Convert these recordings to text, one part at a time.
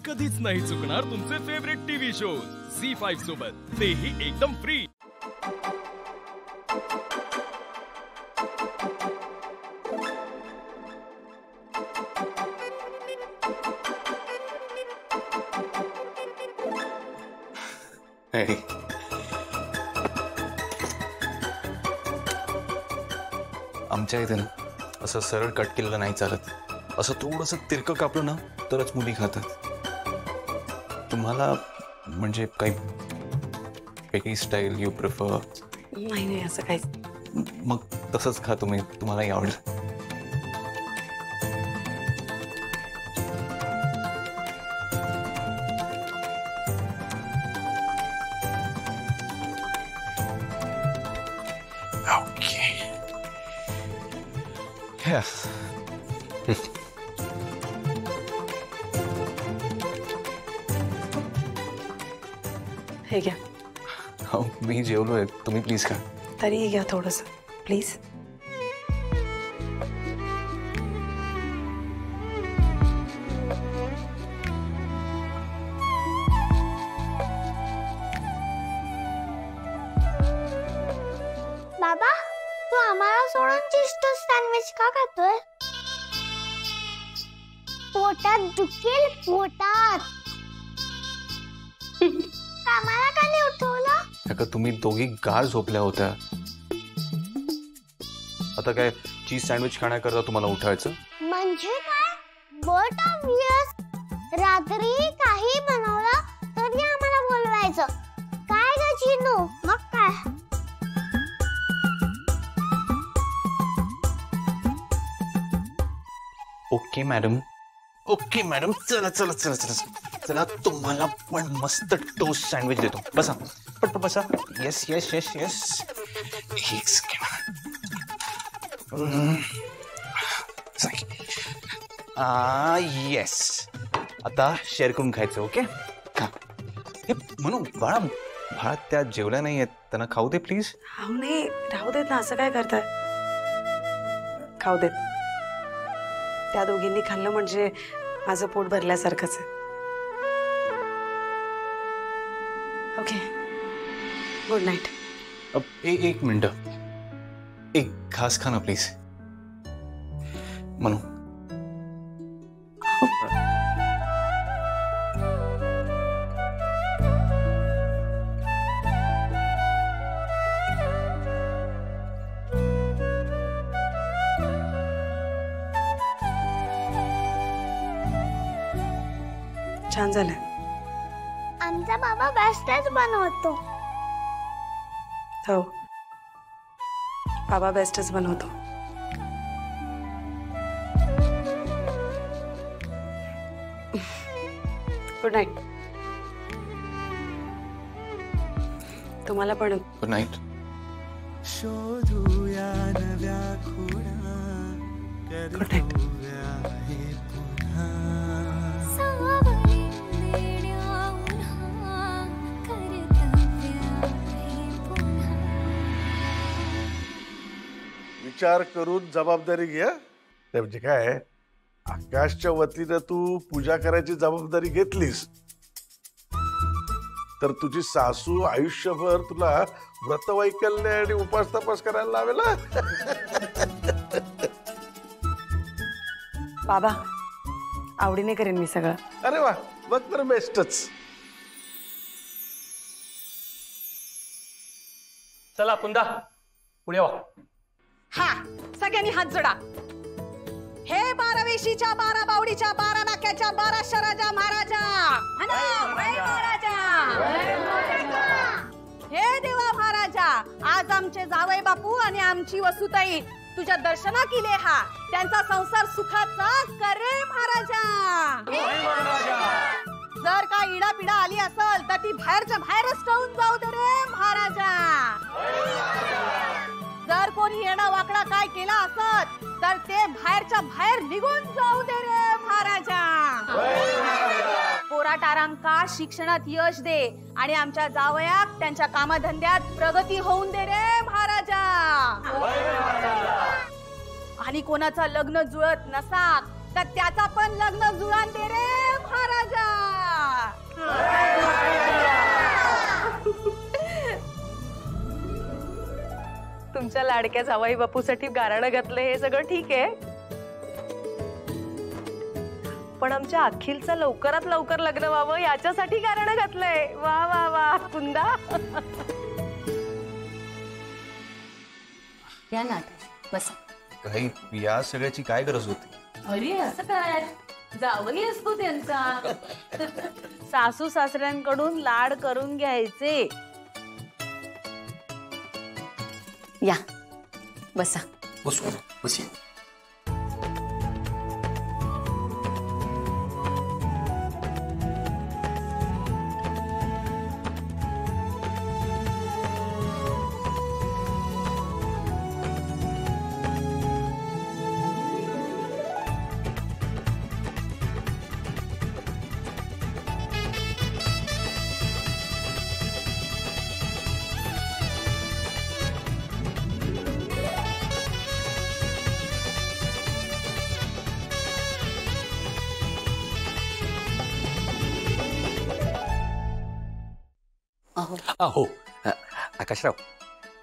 कधीच नाही चुकणार तुमचे फेवरेट टीव्ही शोज झी5 सोबत, तेही एकदम फ्री। आमच्या इथे ना असं सरळ कट केलेलं नाही चालत, असं थोडंसं तिरकं कापलं ना तरच मुली खातात। तुम्हाला म्हणजे काही वेगळी स्टाईल यू प्रिफर? नाही नाही असं काहीच। मग तसंच खा तुम्ही, तुम्हालाही आवडेल। ओके यस हे घ्या। हो मी जेवलोय, तुम्ही प्लीज खा। तरी घ्या थोडंसं प्लीज। बाबा तू आम्हाला सोडून चीज टोस्ट सँडविच का खातोय? पोटात दुखेल पोटात। आम्हाला का नाही उठवलं? अगं तुम्ही दोघी गाढ झोपल्या होत्या, आता काय चीज सँडविच खाण्याकरता तुम्हाला उठायचं? म्हणजे काय? बट ऑब्वियस, रात्री काही बनवलं तरी आम्हाला बोलवायचं काय ग चिनू? मग काय? ओके मॅडम, ओके मॅडम, चला चला चला चला चला, तुम्हाला पण मस्त टोस्ट सँडविच देतो, बसा पटपट बसा। येस येस येस येस, एक सेकंड। येस, आता शेअर करून खायचं, ओके? खा। हे म्हणू बाळा, बाळा त्या जेवल्या नाही आहेत, त्यांना खाऊ दे प्लीज। खाऊ नाही, राहू देत ना, असं काय करताय? खाऊ देत, त्या दोघींनी खाल्लं म्हणजे माझं पोट भरल्यासारखंच आहे। Okay, good night. एक मिनिट, एक घास खा ना प्लीज। म्हणू छान झालंय। आमचा बाबा बेस्टच बनवतो। हो, बाबा बेस्टच बनवतो। Good night. तुम्हाला पण गुड नाईट। Good night. विचार करून जबाबदारी घ्या। म्हणजे काय, आकाशच्या वतीनं तू पूजा करायची जबाबदारी घेतलीस तर तुझी सासू आयुष्यभर तुला व्रतवैकल्य आणि उपास तपास करायला लावेल। बाबा आवडीने करेन मी सगळं। अरे वा, बघ तर बेस्टच। चला कुंदा पुढे वा। हा, सगळ्यांनी हात जोडा। हे 12 वेशीच्या 12 बावडीच्या 12 नाक्याच्या 12 शराजा महाराजा, हे देवा महाराजा, आज आमचे जावई बापू आणि आमची वसुताई तुझ्या दर्शना केले हा, त्यांचा संसार सुखाचा करे महाराजा। जर का इडा पिडा आली असेल तर ती बाहेरच्या बाहेरच टळून जाऊ दे रे महाराजा। जर कोणी येणं वाकडा काय केला असत तर ते बाहेरच्या बाहेर निघून जाऊ दे रे महाराजा। पोराटारांका शिक्षणात यश दे आणि आमच्या जावयाक त्यांच्या कामधंद्यात प्रगती होऊन दे रे महाराजा। आणि कोणाचं लग्न जुळत नसा तर त्याचा पण लग्न जुळान दे रे महाराजा। लाडक्या जावई बापूसाठी गाराणं घातलं हे सगळं ठीक आहे, पण आमच्या अखिलचं लवकरात लवकर लग्न व्हावं याच्यासाठी गाराणं घातलंय. वा वा वा कुंदा. या ना बस. काही या सगळ्याची काय गरज होती? अरे असं काय, जावई असतो त्यांचा. सासू सासऱ्यांकडून लाड करून घ्यायचे. या बसा. बसू बसी. हो आकाशराव,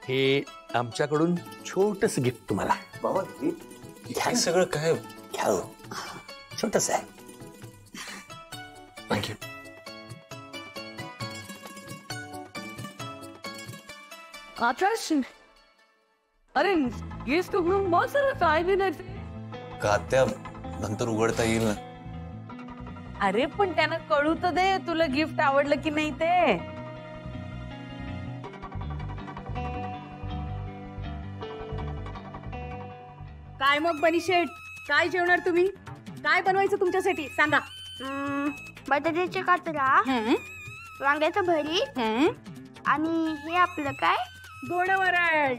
हे आमच्याकडून छोटस गिफ्ट तुम्हाला. बाबा हे सगळं काय? घ्या, छोटस आहे. थँक्यू. आकाश, अरे गेस तू बहुत सारा काय भी नाही. का त्या नंतर उघडता येईल ना? अरे पण त्यांना कळू तर दे तुला गिफ्ट आवडलं की नाही ते. काय मग बनीशेठ, काय जेवणार तुम्ही? काय बनवायचं तुमच्यासाठी सांगा. बटाट्याचे कातरा, वांग्याचं भरीत आणि हे आपलं काय गोडवरण.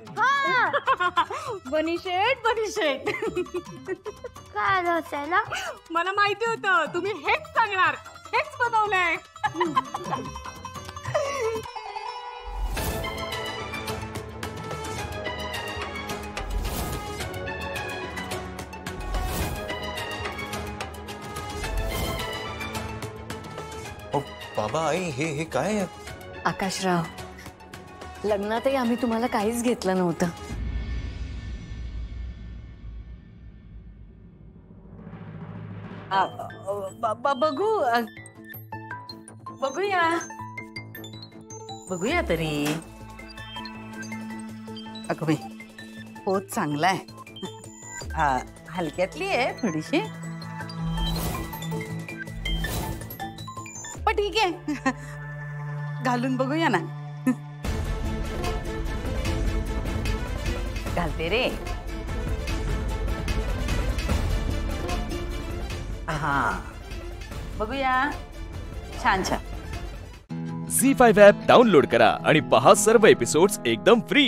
बनीशेठ बनीशेठ काय रसायला. मला माहिती होतं तुम्ही हेच सांगणार, हेच बनवलंय. बाबा आई हे काय आहे? आकाशराव, लग्नातही आम्ही तुम्हाला काहीच घेतलं नव्हतं. बघू बघूया बघूया तरी. अगं बाई पोत चांगला आहे, हलक्यातली आहे थोडीशी, पण ठीक आहे घालून बघूया ना. घालते रे. हा बघूया. छान छान. झी5 ॲप डाउनलोड करा आणि पहा सर्व एपिसोड्स एकदम फ्री.